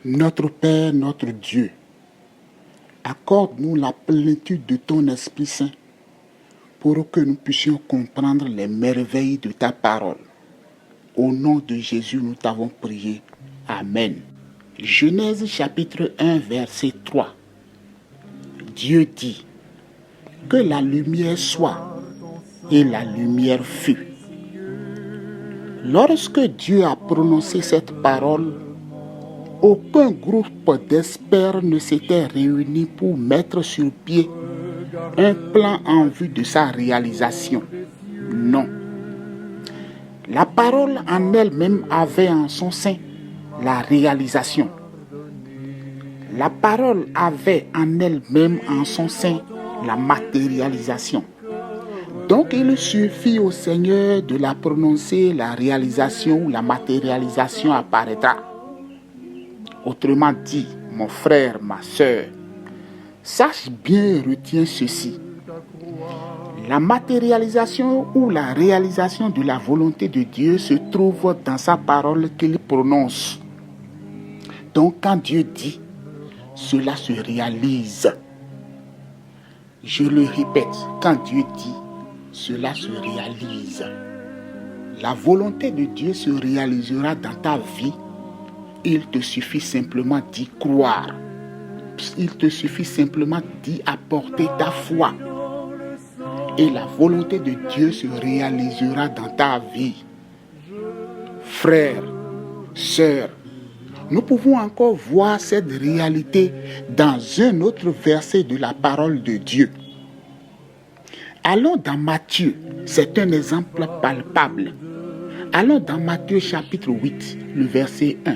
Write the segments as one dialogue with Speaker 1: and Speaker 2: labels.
Speaker 1: Notre Père, notre Dieu, accorde-nous la plénitude de ton Esprit Saint pour que nous puissions comprendre les merveilles de ta parole. Au nom de Jésus, nous t'avons prié. Amen. Genèse chapitre 1, verset 3. Dieu dit que la lumière soit, et la lumière fut. Lorsque Dieu a prononcé cette parole, aucun groupe d'experts ne s'était réuni pour mettre sur pied un plan en vue de sa réalisation. Non. La parole en elle-même avait en son sein la réalisation. La parole avait en elle-même en son sein la matérialisation. Donc il suffit au Seigneur de la prononcer, la réalisation ou la matérialisation apparaîtra. Autrement dit, mon frère, ma soeur, sache bien et retiens ceci. La matérialisation ou la réalisation de la volonté de Dieu se trouve dans sa parole qu'il prononce. Donc quand Dieu dit, cela se réalise. Je le répète, quand Dieu dit, cela se réalise. La volonté de Dieu se réalisera dans ta vie. Il te suffit simplement d'y croire. Il te suffit simplement d'y apporter ta foi. Et la volonté de Dieu se réalisera dans ta vie. Frères, sœurs, nous pouvons encore voir cette réalité dans un autre verset de la parole de Dieu. Allons dans Matthieu, c'est un exemple palpable. Allons dans Matthieu chapitre 8, le verset 1.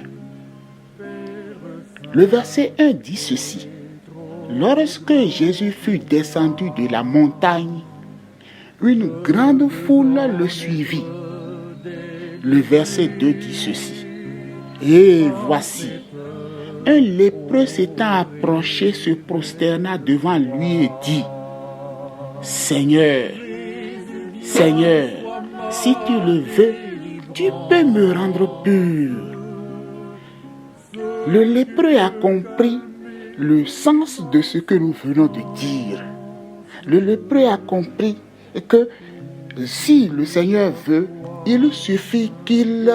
Speaker 1: Le verset 1 dit ceci. Lorsque Jésus fut descendu de la montagne, une grande foule le suivit. Le verset 2 dit ceci. Et voici, un lépreux s'étant approché se prosterna devant lui et dit, Seigneur, Seigneur, si tu le veux, tu peux me rendre pur. Le lépreux a compris le sens de ce que nous venons de dire. Le lépreux a compris que si le Seigneur veut, il suffit qu'il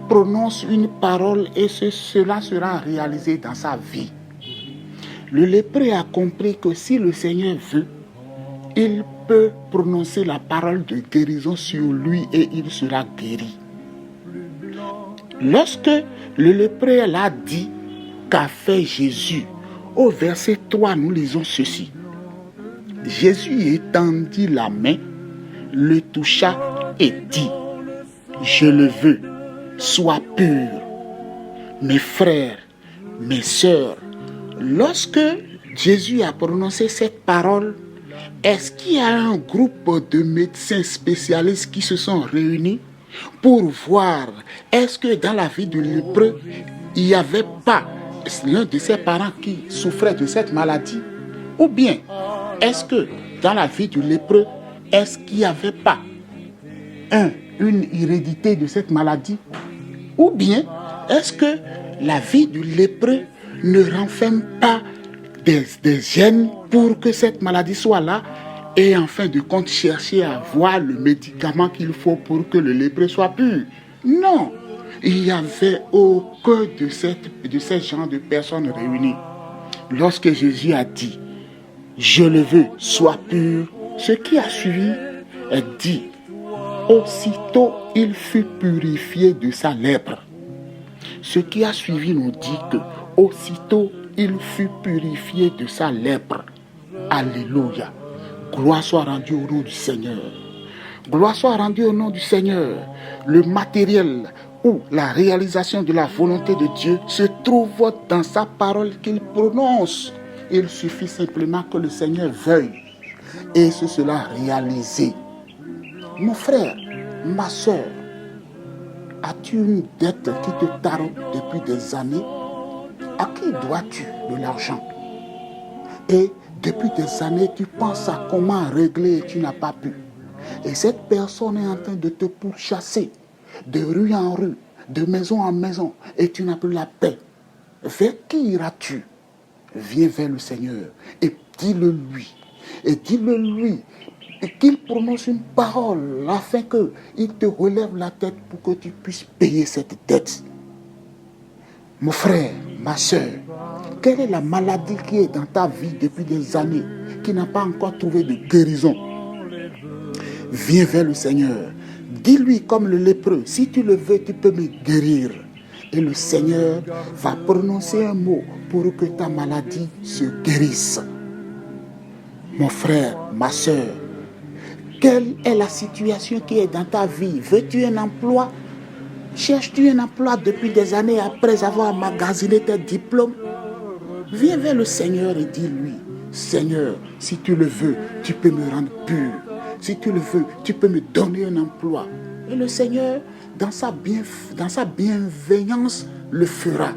Speaker 1: prononce une parole et cela sera réalisé dans sa vie. Le lépreux a compris que si le Seigneur veut, il peut prononcer la parole de guérison sur lui et il sera guéri. Lorsque le lépreux l'a dit, qu'a fait Jésus, au verset 3, nous lisons ceci. Jésus étendit la main, le toucha et dit, je le veux, sois pur. Mes frères, mes sœurs, lorsque Jésus a prononcé cette parole, est-ce qu'il y a un groupe de médecins spécialistes qui se sont réunis pour voir est-ce que dans la vie du lépreux, il n'y avait pas l'un de ses parents qui souffrait de cette maladie? Ou bien, est-ce que dans la vie du lépreux, est-ce qu'il n'y avait pas une hérédité de cette maladie? Ou bien, est-ce que la vie du lépreux ne renferme pas des gènes pour que cette maladie soit là et en fin de compte chercher à voir le médicament qu'il faut pour que le lépreux soit pur? Non, il n'y avait aucun de ces genres de personnes réunies. Lorsque Jésus a dit, je le veux, sois pur, ce qui a suivi est dit, aussitôt il fut purifié de sa lèpre. Ce qui a suivi nous dit que aussitôt il fut purifié de sa lèpre. Alléluia. Gloire soit rendue au nom du Seigneur. Gloire soit rendue au nom du Seigneur. Le matériel ou la réalisation de la volonté de Dieu se trouve dans sa parole qu'il prononce. Il suffit simplement que le Seigneur veuille et ce sera réalisé. Mon frère, ma soeur, as-tu une dette qui te taraude depuis des années? À qui dois-tu de l'argent? Et depuis des années, tu penses à comment régler et tu n'as pas pu. Et cette personne est en train de te pourchasser de rue en rue, de maison en maison, et tu n'as plus la paix. vers qui iras-tu? Viens vers le Seigneur et dis-le lui. Et dis-le lui. Et qu'il prononce une parole afin qu'il te relève la tête pour que tu puisses payer cette dette. Mon frère, ma soeur, quelle est la maladie qui est dans ta vie depuis des années, qui n'a pas encore trouvé de guérison? Viens vers le Seigneur. Dis-lui comme le lépreux, si tu le veux, tu peux me guérir. Et le Seigneur va prononcer un mot pour que ta maladie se guérisse. Mon frère, ma soeur, quelle est la situation qui est dans ta vie? Veux-tu un emploi? Cherches-tu un emploi depuis des années après avoir emmagasiné tes diplômes? Viens vers le Seigneur et dis-lui, Seigneur, si tu le veux, tu peux me rendre pur. Si tu le veux, tu peux me donner un emploi. Et le Seigneur, dans sa bienveillance, le fera.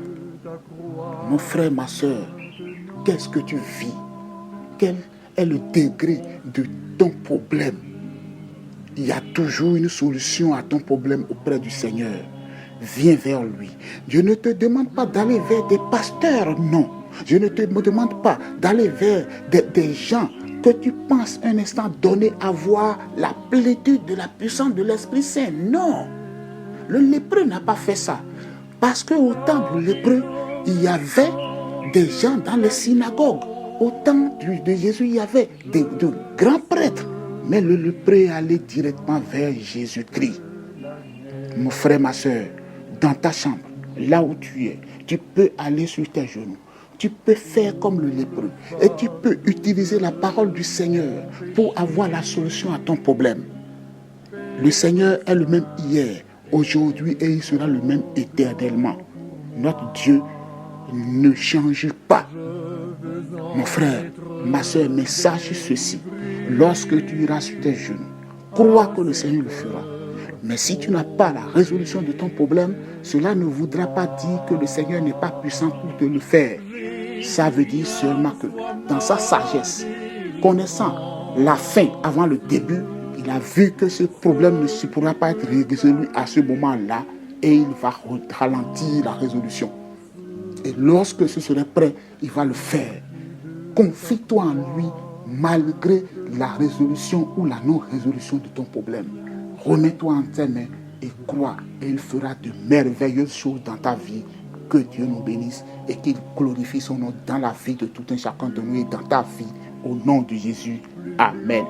Speaker 1: Mon frère, ma soeur, qu'est-ce que tu vis? Quel est le degré de ton problème? Il y a toujours une solution à ton problème auprès du Seigneur. Viens vers lui. Je ne te demande pas d'aller vers des pasteurs, non. Je ne te demande pas d'aller vers des gens que tu penses un instant donné avoir la plénitude de la puissance de l'Esprit Saint. Non. Le lépreux n'a pas fait ça. Parce qu'au temps du lépreux, il y avait des gens dans les synagogues. Au temps de Jésus, il y avait de grands prêtres. Mais le lépreux allait directement vers Jésus-Christ. Mon frère, ma soeur, dans ta chambre, là où tu es, tu peux aller sur tes genoux. Tu peux faire comme le lépreux. Et tu peux utiliser la parole du Seigneur pour avoir la solution à ton problème. Le Seigneur est le même hier, aujourd'hui, et il sera le même éternellement. Notre Dieu ne change pas. Mon frère, ma soeur, mais sache ceci. Lorsque tu iras sur tes genoux, crois que le Seigneur le fera. Mais si tu n'as pas la résolution de ton problème, cela ne voudra pas dire que le Seigneur n'est pas puissant pour te le faire. Ça veut dire seulement que dans sa sagesse, connaissant la fin avant le début, il a vu que ce problème ne pourra pas être résolu à ce moment-là et il va ralentir la résolution. Et lorsque ce serait prêt, il va le faire. Confie-toi en lui malgré la résolution ou la non-résolution de ton problème. Remets-toi en tes mains et crois, et il fera de merveilleuses choses dans ta vie. Que Dieu nous bénisse et qu'il glorifie son nom dans la vie de tout un chacun de nous et dans ta vie. Au nom de Jésus. Amen.